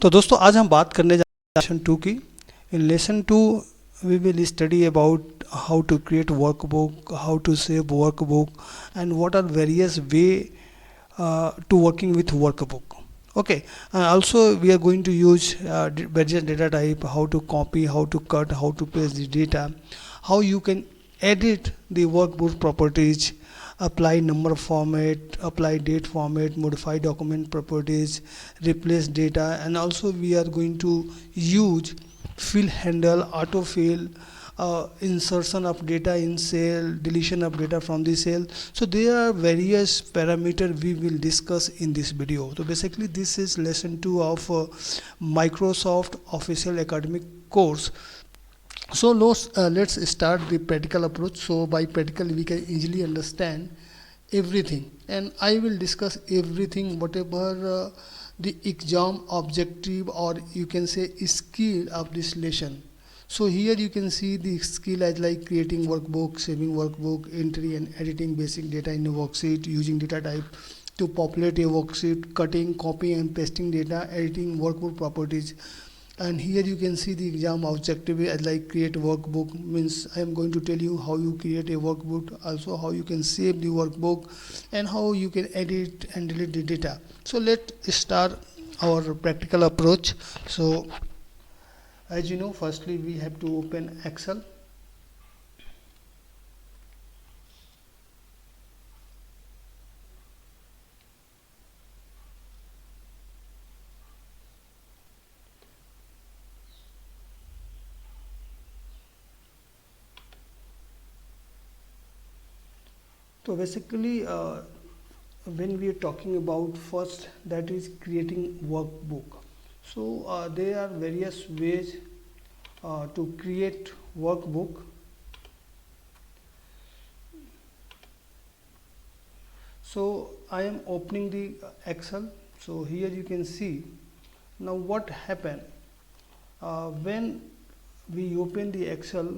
तो दोस्तों आज हम बात करने जा रहे हैं लेसन 2 की। इन lesson 2 we will study about how to create workbook, how to save workbook, and what are various way to working with workbook. Okay, and also we are going to use various data type, how to copy, how to cut, how to paste the data, how you can edit the workbook properties, apply number format, apply date format, modify document properties, replace data, and also we are going to use fill handle, autofill, insertion of data in cell, deletion of data from the cell. So there are various parameters we will discuss in this video. So basically this is lesson 2 of Microsoft official academic course. So let's start the practical approach. So by practical we can easily understand everything, and I will discuss everything whatever the exam objective, or you can say skill of this lesson. So here you can see the skill as like creating workbook, saving workbook, entry and editing basic data in a worksheet, using data type to populate a worksheet, cutting, copy and pasting data, editing workbook properties. And here you can see the exam objective as like create workbook, means I am going to tell you how you create a workbook, also how you can save the workbook, and how you can edit and delete the data. So let's start our practical approach. So as you know, firstly we have to open Excel. So basically when we are talking about first, that is creating workbook. So there are various ways to create workbook. So I am opening the Excel. So here you can see now what happened when we open the Excel,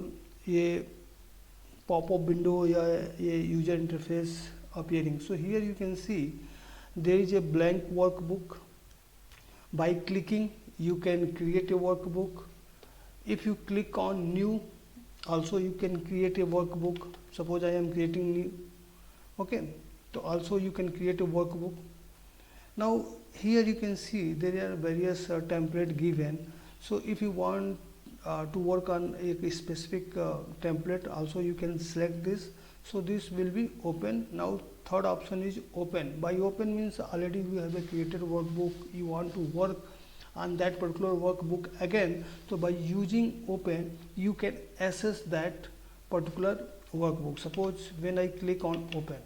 a pop-up window, a user interface appearing. So here you can see there is a blank workbook. By clicking you can create a workbook. If you click on new, also you can create a workbook. Suppose I am creating new, okay, so also you can create a workbook. Now here you can see there are various template given. So if you want to work on a specific template, also you can select this. So this will be open. Now third option is open. By open means already you have a created workbook, you want to work on that particular workbook again. So by using open you can access that particular workbook. Suppose when I click on open,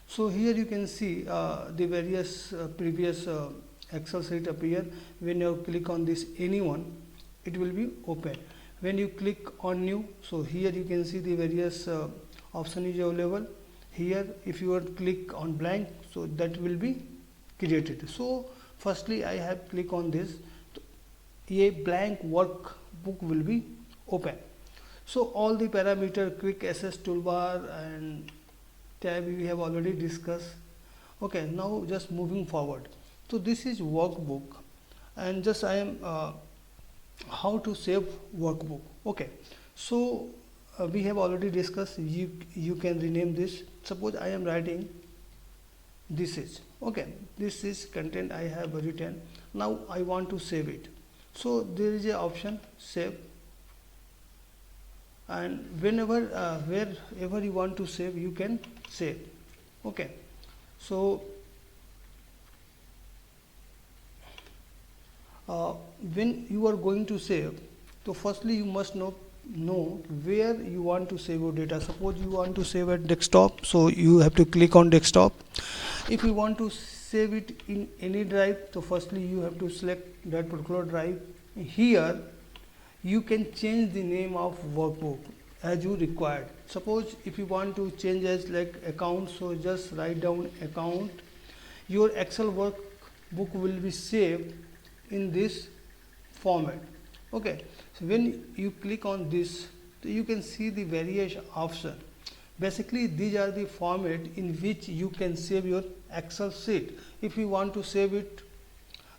so here you can see the various previous Excel sheet appear. When you click on this anyone, it will be open. When you click on new, so here you can see the various option is available. Here if you click on blank, so that will be created. So firstly I have click on this, a blank workbook will be open. So all the parameter, quick access toolbar and tab we have already discussed. Okay, now just moving forward. So this is workbook, and just I am how to save workbook. Okay, so we have already discussed, you can rename this. Suppose I am writing this is, okay, this is content I have written. Now I want to save it. So there is a option save, and whenever wherever you want to save you can save. Okay, so when you are going to save, so firstly you must know where you want to save your data. Suppose you want to save at desktop, so you have to click on desktop. If you want to save it in any drive, so firstly you have to select that particular drive. Here you can change the name of workbook as you required. Suppose if you want to change as like account, so just write down account. Your Excel workbook will be saved in this format. Okay, so when you click on this, so you can see the various option. Basically these are the format in which you can save your Excel sheet. If you want to save it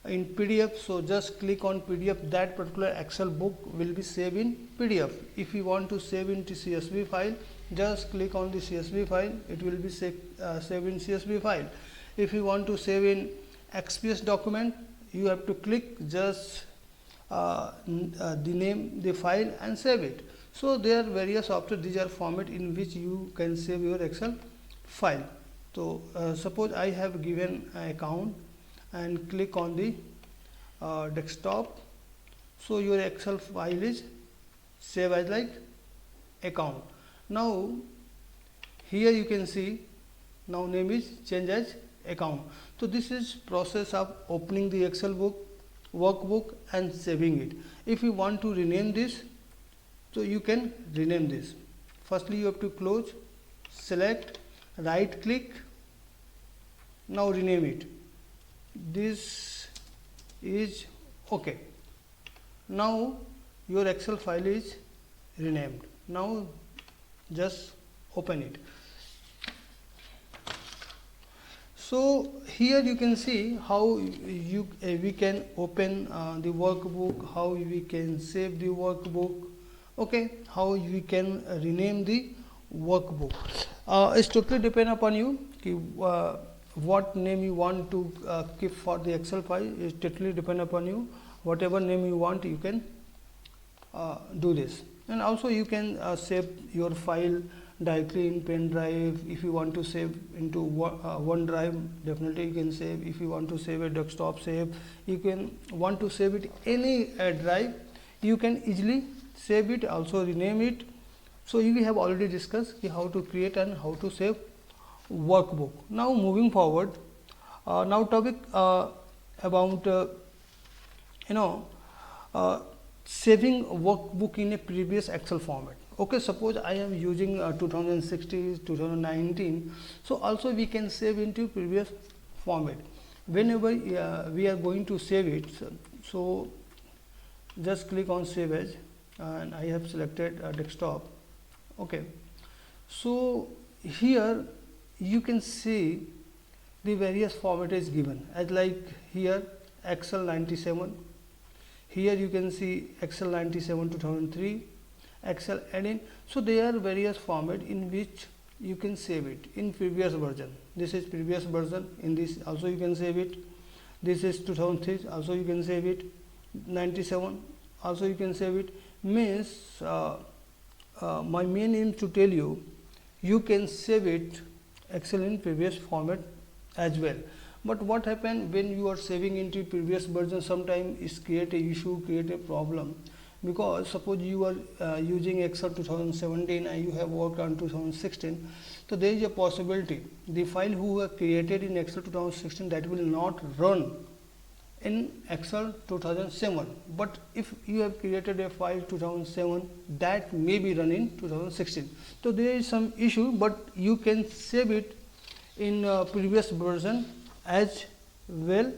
in PDF, so just click on PDF, that particular Excel book will be saved in PDF. If you want to save into CSV file, just click on the CSV file, it will be saved in CSV file. If you want to save in XPS document, you have to click just the name, the file, and save it. So there are various options. These are format in which you can save your Excel file. So suppose I have given an account and click on the desktop, so your Excel file is saved as like account. Now here you can see, now name is changed as account. So this is process of opening the Excel book, workbook, and saving it. If you want to rename this, so you can rename this. Firstly you have to close, select, right click, now rename it. This is okay. Now your Excel file is renamed. Now just open it. So here you can see how we can open the workbook, how we can save the workbook, okay, how we can rename the workbook. It's totally depend upon you. What name you want to keep for the Excel file is totally depend upon you. Whatever name you want, you can do this. And also you can save your file directly in pen drive. If you want to save into OneDrive, definitely you can save. If you want to save a desktop, save. You can want to save it any drive, you can easily save it, also rename it. So we have already discussed how to create and how to save workbook. Now moving forward, now topic about saving workbook in a previous Excel format. Okay, suppose I am using 2016, 2019, so also we can save into previous format. Whenever we are going to save it, so just click on save as, and I have selected desktop. Okay, so here you can see the various format is given as like here Excel 97, here you can see Excel 97 2003, Excel add-in. So there are various format in which you can save it in previous version. This is previous version, in this also you can save it. This is 2003, also you can save it. 97, also you can save it. Means my main aim to tell you, you can save it Excel in previous format as well. But what happen when you are saving into previous version, sometimes it create a issue, create a problem, because suppose you are using Excel 2017 and you have worked on 2016, so there is a possibility the file who were created in Excel 2016 that will not run in Excel 2007, but if you have created a file 2007, that may be run in 2016. So there is some issue, but you can save it in previous version as well,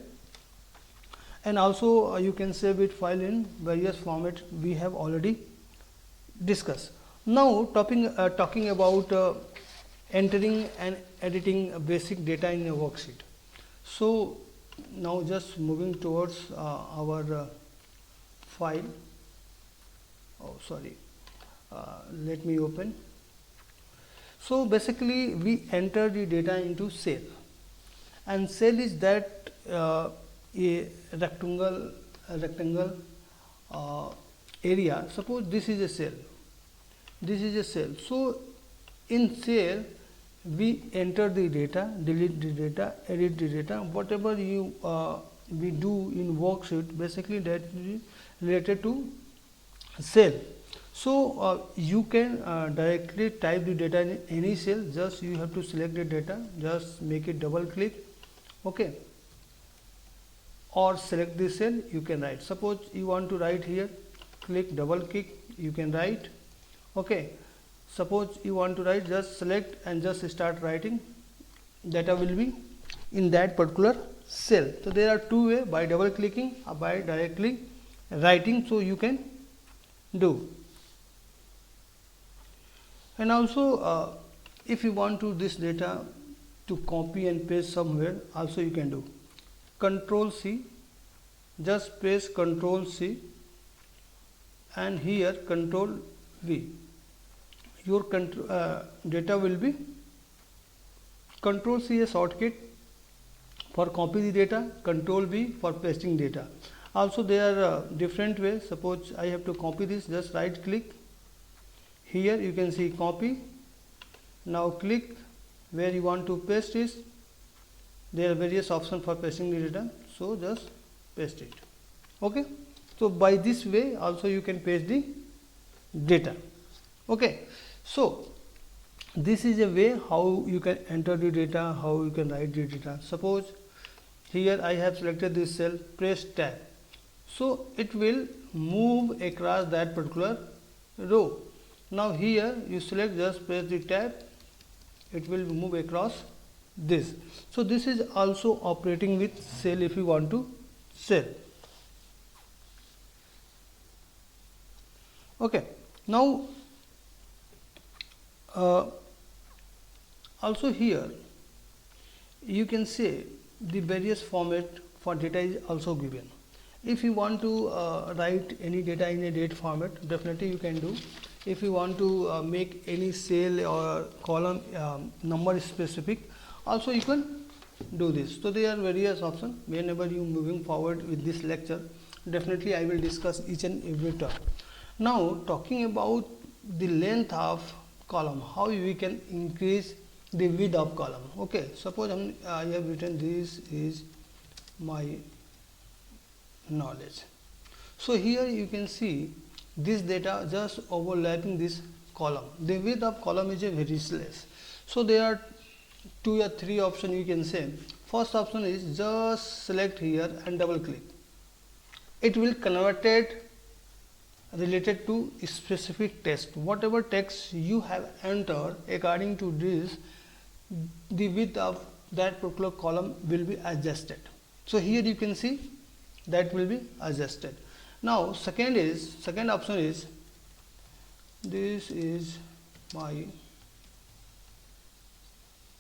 and also you can save it file in various format we have already discussed. Now talking about entering and editing basic data in a worksheet. So now just moving towards our file. Oh sorry, let me open. So basically we enter the data into cell, and cell is that a rectangle area. Suppose this is a cell, this is a cell. So in cell we enter the data, delete the data, edit the data, whatever you we do in worksheet, basically that is related to cell. So you can directly type the data in any cell. Just you have to select the data, just make it double click, okay, or select the cell, you can write. Suppose you want to write here, click double click, you can write, okay. Suppose you want to write, just select and just start writing, data will be in that particular cell. So there are two ways, by double clicking or by directly writing, so you can do. And also if you want to this data to copy and paste somewhere, also you can do Control C, just press Control C and here Control V. Your data will be Control C a shortcut for copy the data, Control V for pasting data. Also there are different ways. Suppose I have to copy this, just right click, here you can see copy. Now click where you want to paste this. There are various options for pasting the data, so just paste it. Okay, so by this way also you can paste the data. Okay, so this is a way how you can enter the data, how you can write the data. Suppose here I have selected this cell, press tab, so it will move across that particular row. Now here you select, just press the tab, it will move across this. So this is also operating with cell if you want to cell. Okay, now also here you can say the various format for data is also given. If you want to write any data in a date format, definitely you can do. If you want to make any cell or column number specific, also you can do this. So there are various options. Whenever you moving forward with this lecture, definitely I will discuss each and every term. Now talking about the length of column, how we can increase the width of column. Okay, suppose I have written this is my knowledge. So here you can see this data just overlapping this column. The width of column is a very less. So there are 2 or 3 options you can say. First option is just select here and double click. It will convert it related to specific text. Whatever text you have entered, according to this, the width of that particular column will be adjusted. So here you can see that will be adjusted. Now second option is, this is my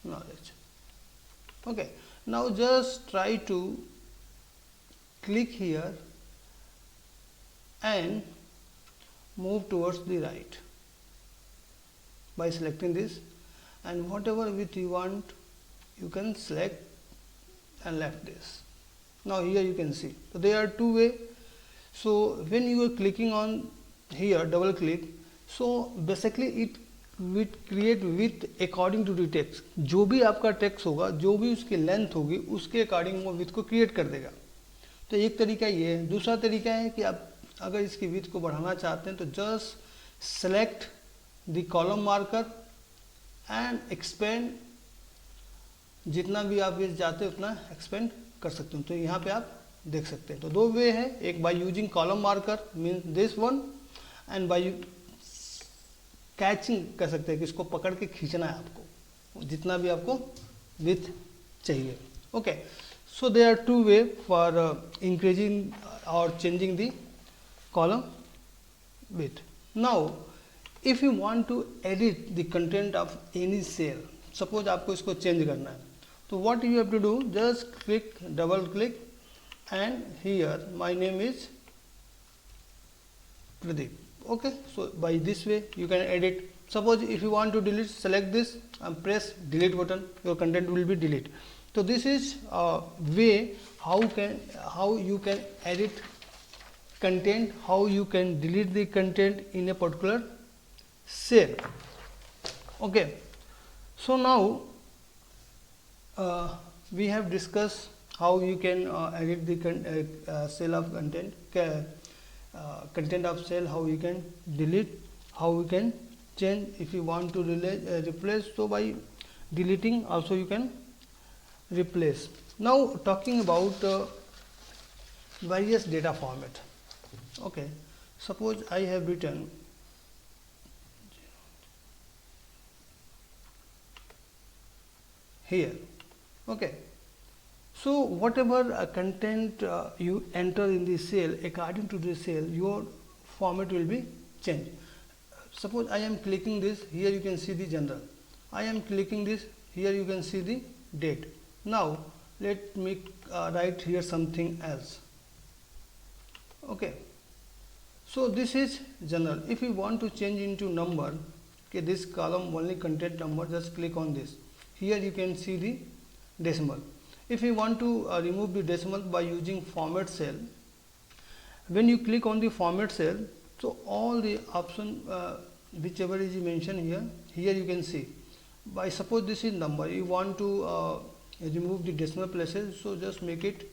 knowledge. Okay, now just try to click here and move towards the right by selecting this, and whatever width you want you can select and left this. Now here you can see, so there are 2 ways. So when you are clicking on here, double click, so basically it will create width according to the text. जो भी आपका text होगा, जो भी उसकी length होगी, उसके according वो विथ को क्रिएट कर देगा. तो एक तरीका ये है. दूसरा तरीका है कि आप अगर इसकी विथ को बढ़ाना चाहते हैं तो just select the column marker and expand, जितना भी आप विथ चाहते हैं उतना एक्सपेंड कर सकते हो. तो यहाँ पे आप देख सकते हैं. तो 2 वे है, एक by using column marker means this one, and by catching कर सकते हैं कि इसको पकड़ के खींचना है आपको, जितना भी आपको विथ चाहिए. Okay, so there are 2 ways for increasing और changing the column width. Now if you want to edit the content of any cell, suppose आपको इसको चेंज करना है, तो what you have to do, just click, double click, and here my name is Pradeep. Okay, so by this way you can edit. Suppose if you want to delete, select this and press delete button, your content will be deleted. So this is a way how you can edit content, how you can delete the content in a particular cell. Okay, so now we have discussed how you can edit the cell of content, content of cell, how you can delete, how you can change. If you want to replace, so by deleting also you can replace. Now talking about various data format. Okay, suppose I have written here. Okay, so whatever content you enter in the cell, according to the cell your format will be changed. Suppose I am clicking this, here you can see the general. I am clicking this. Here you can see the date. Now let me write here something else. Okay, so this is general. If you want to change into number, okay, this column only contain number, just click on this. Here you can see the decimal. If you want to remove the decimal by using format cell, when you click on the format cell, so all the option whichever is mentioned here you can see. By suppose this is number, you want to remove the decimal places, so just make it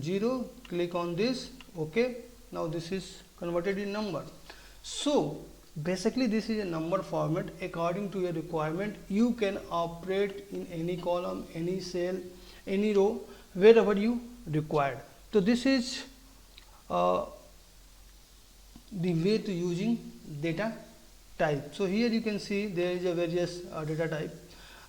0, click on this. Okay, now this is converted in number. So basically this is a number format. According to your requirement, you can operate in any column, any cell, any row, wherever you required. So this is the way to using data type. So here you can see there is a various data type: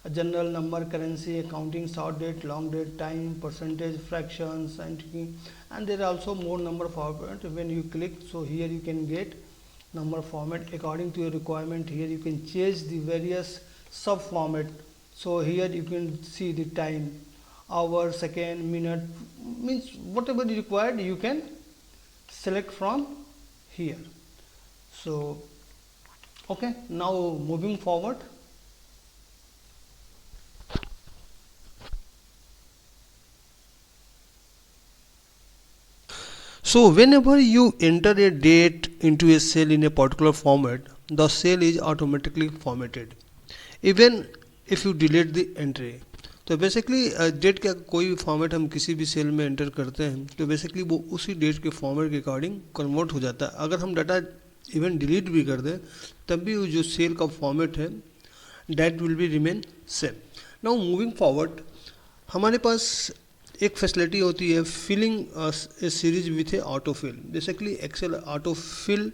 a general, number, currency, accounting, short date, long date, time, percentage, fractions, scientific, and there are also more number format. When you click, so here you can get number format according to your requirement. Here you can change the various sub format. So here you can see the time, hour, second, minute, means whatever you required you can select from here. So okay, now moving forward. So whenever you enter a date into a cell in a particular format, the cell is automatically formatted even if you delete the entry. तो basically date का कोई भी format हम किसी भी cell में enter करते हैं तो बेसिकली वो उसी डेट के फॉर्मेट के अकॉर्डिंग कन्वर्ट हो जाता है. अगर हम डाटा इवन डिलीट भी कर दें तब भी वो जो सेल का फॉर्मेट है that will be remain same. Now moving forward, हमारे पास एक फैसिलिटी होती है filling a series with a autofill. Basically Excel autofill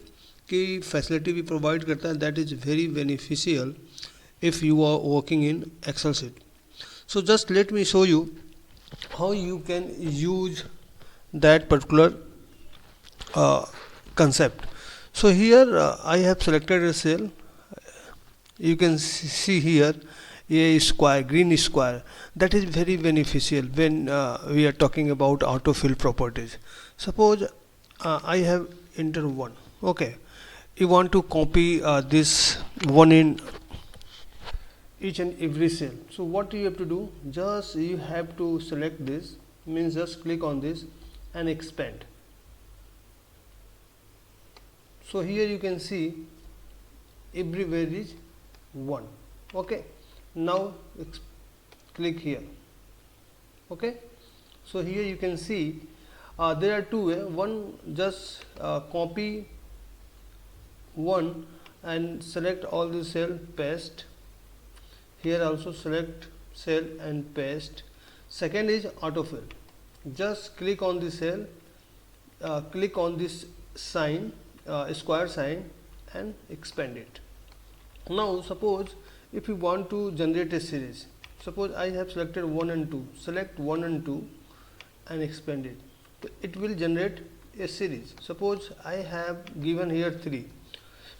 की फैसिलिटी भी प्रोवाइड करता है. That is very beneficial if you are working in Excel sheet. So just let me show you how you can use that particular concept. So here I have selected a cell. You can see here a square, green square. That is very beneficial when we are talking about autofill properties. Suppose I have entered 1. Okay, you want to copy this 1 in each and every cell. So what you have to do, just you have to select this, means just click on this and expand. So here you can see everywhere is 1. Okay, now click here. Okay, so here you can see there are two ways. One, just copy 1 and select all the cell, paste. Here also select cell and paste. Second is autofill. Just click on the cell, click on this sign, square sign, and expand it. Now suppose if you want to generate a series, suppose I have selected 1 and 2, select 1 and 2 and expand it. So it will generate a series. Suppose I have given here 3.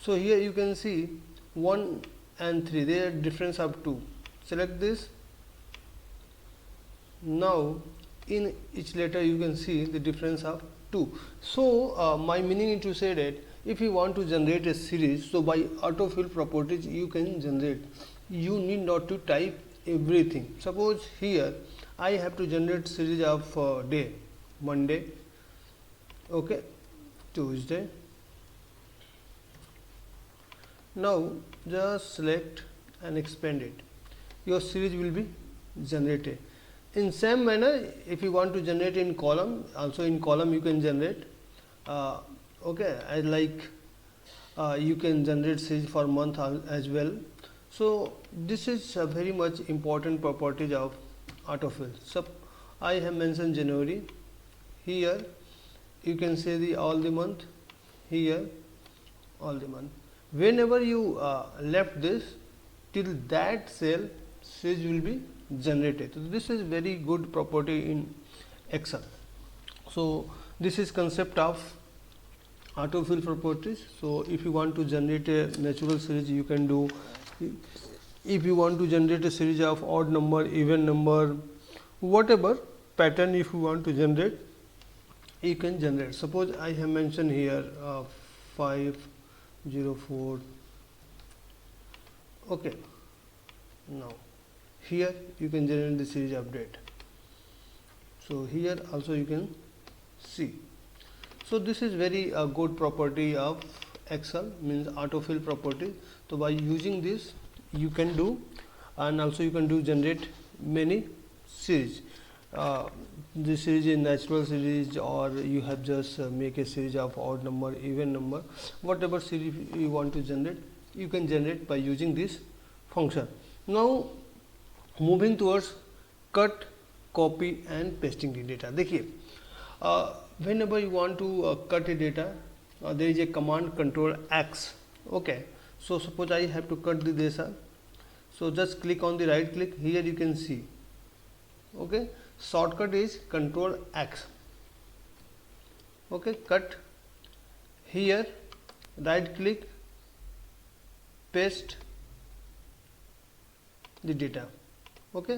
So here you can see 1 and 3, there are difference of 2. Select this. Now in each letter you can see the difference of 2. So my meaning is to say that if you want to generate a series, so by autofill properties you can generate. You need not to type everything. Suppose here I have to generate series of day, Monday, okay, Tuesday. Now just select and expand it. Your series will be generated. In same manner, if you want to generate in column, also in column you can generate. Okay, I like you can generate series for month as well. So this is a very much important properties of autofill. So I have mentioned January. Here you can say the all the month. Here all the month. Whenever you left this, till that cell series will be generated. So this is very good property in Excel. So this is concept of autofill properties. So if you want to generate a natural series, you can do if you want to generate a series of odd number, even number, whatever pattern if you want to generate, you can generate. Suppose I have mentioned here 504. Okay, now here you can generate the series update. So here also you can see. So this is very good property of Excel, means autofill property. So by using this you can do, and also you can do generate many series. The series is natural series, or you have just make a series of odd number, even number, whatever series you want to generate, you can generate by using this function. Now moving towards cut, copy and pasting the data. देखिए, whenever you want to cut a data, there is a command control X. Okay, so suppose I have to cut the data, so just click on the right click. Here you can see, okay, shortcut is control X. Okay, cut. Here right click, paste the data. Okay,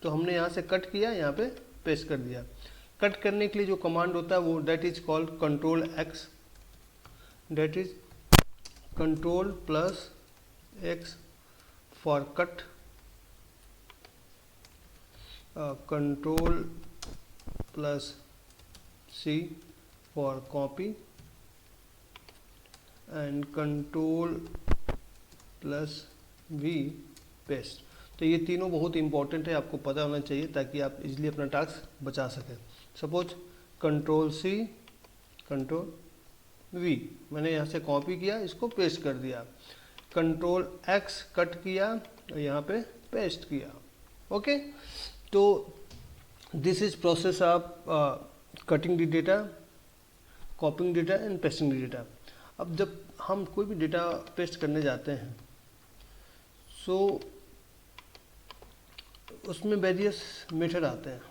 तो हमने यहाँ से cut किया, यहाँ पे paste कर दिया. Cut करने के लिए जो कमांड होता है वो that is called control X, that is control plus X for cut, control plus C for copy and control plus V paste. तो ये तीनों बहुत इंपॉर्टेंट है, आपको पता होना चाहिए ताकि आप इजीली अपना टास्क बचा सकें. Suppose control C control V, मैंने यहाँ से कॉपी किया, इसको पेस्ट कर दिया. कंट्रोल एक्स कट किया, यहाँ पे पेस्ट किया. ओके, तो this is process of cutting the data, कॉपिंग data and pasting the data. अब जब हम कोई भी डेटा पेस्ट करने जाते हैं, सो उसमें वेरियस मेथड आते हैं.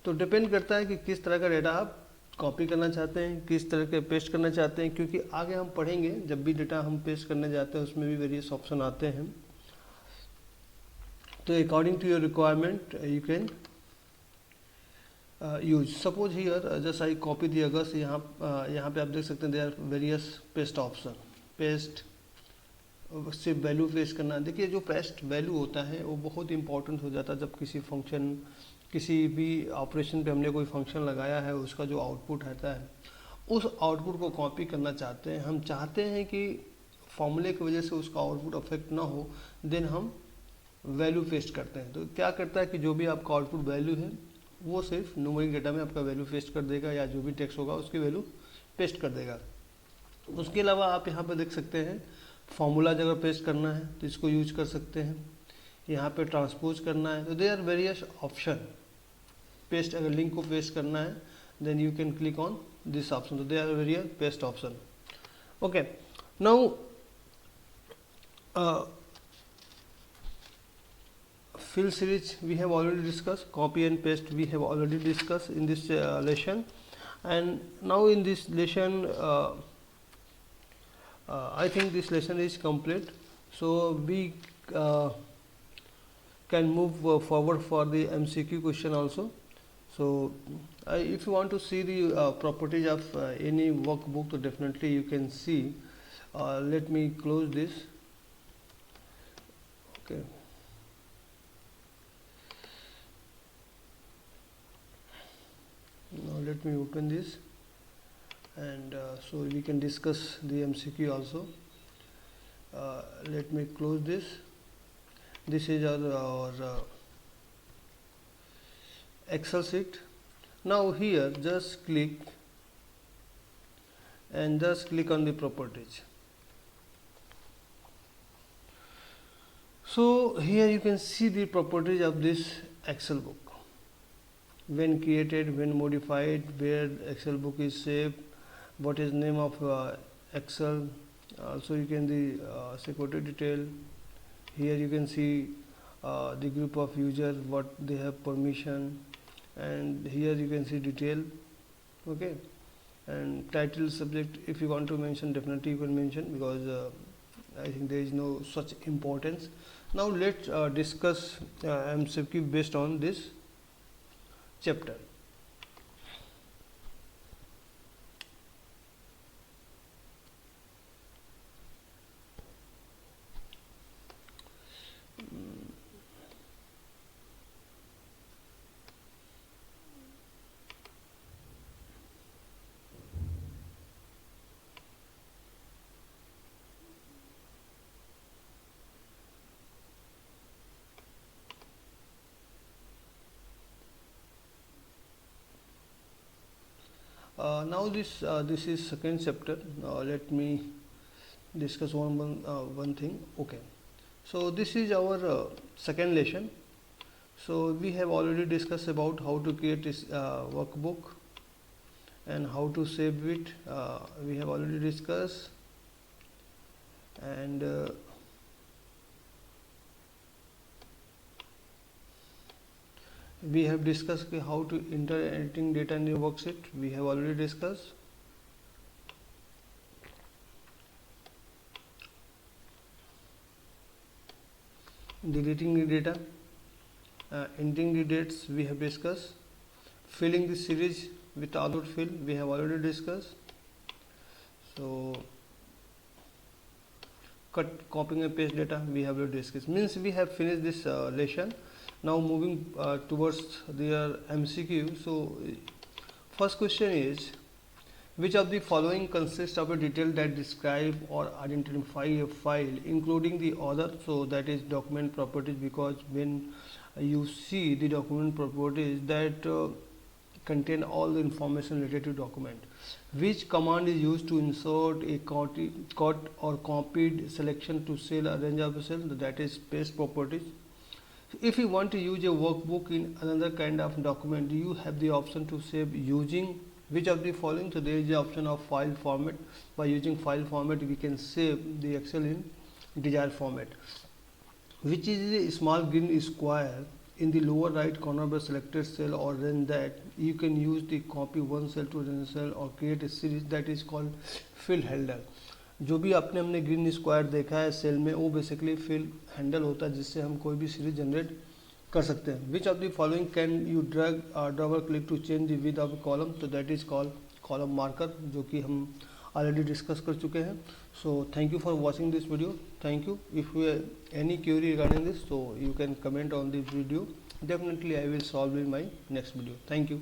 तो डिपेंड करता है कि किस तरह का डेटा आप कॉपी करना चाहते हैं, किस तरह के पेस्ट करना चाहते हैं, क्योंकि आगे हम पढ़ेंगे जब भी डेटा हम पेस्ट करने जाते हैं उसमें भी वेरियस ऑप्शन आते हैं. तो according to your requirement you can use. Suppose here just I copy the August. यहाँ पे आप देख सकते हैं, they are various paste option. Paste सिर्फ वैल्यू पेस्ट करना. देखिए, जो पेस्ट वैल्यू होता है वो बहुत इंपॉर्टेंट हो जाता है जब किसी फंक्शन, किसी भी ऑपरेशन पे हमने कोई फंक्शन लगाया है, उसका जो आउटपुट रहता है, उस आउटपुट को कॉपी करना चाहते हैं. हम चाहते हैं कि फॉर्मूले की वजह से उसका आउटपुट अफेक्ट ना हो, देन हम वैल्यू पेस्ट करते हैं. तो क्या करता है कि जो भी आपका आउटपुट वैल्यू है वो सिर्फ न्यूमेरिक डेटा में आपका वैल्यू पेस्ट कर देगा, या जो भी टेक्स्ट होगा उसकी वैल्यू पेस्ट कर देगा. उसके अलावा आप यहाँ पे देख सकते हैं, फॉर्मूला अगर पेस्ट करना है तो इसको यूज कर सकते हैं. यहाँ पे ट्रांसपोज करना है तो they are various option. Paste, अगर लिंक को पेस्ट करना है then you can click on this option. तो they are various paste option. Okay, now fill series we have already discussed, copy and paste we have already discussed in this lesson. And now in this lesson I think this lesson is complete, so we can move forward for the MCQ question also. So if you want to see the properties of any workbook, so definitely you can see. Let me close this. Okay, now let me open this, and so we can discuss the MCQ also. Let me close this. This is our Excel sheet. Now here just click and just click on the properties. So here you can see the properties of this Excel book. When created, when modified, where Excel book is saved, what is name of Excel. Also you can the security detail. Here you can see the group of users, what they have permission, and here you can see detail. Okay, and title, subject, if you want to mention definitely you can mention, because I think there is no such importance. Now let's discuss MCQ based on this chapter. Now this is second chapter. Let me discuss one thing. Okay, so this is our second lesson. So we have already discussed about how to create this workbook and how to save it. We have already discussed, and we have discussed how to enter editing data in your worksheet. We have already discussed. Deleting the data, entering the dates, we have discussed. Filling the series with auto fill, we have already discussed. So copying and paste data, we have already discussed. Means we have finished this lesson. Now moving towards their MCQ. So first question is, which of the following consists of a detail that describe or identify a file including the author? So that is document properties, because when you see the document properties that contain all the information related to document. Which command is used to insert a cut or copied selection to cell, arrange of a cell? That is paste properties. If you want to use a workbook in another kind of document, you have the option to save using which of the following? So there is the option of file format. By using file format, we can save the Excel in desired format. Which is a small green square in the lower right corner of the selected cell or range that you can use the copy one cell to another cell or create a series, that is called fill handle. जो भी आपने हमने green square देखा है cell में, वो basically fill handle होता है जिससे हम कोई भी सीरीज जनरेट कर सकते हैं. Which of the following can you drag double click to change the width of column? तो that is called column marker, जो कि हम ऑलरेडी डिस्कस कर चुके हैं. So thank you for watching this video. Thank you. If you any query regarding this, so you can comment on this video. Definitely I will solve in my next video. Thank you.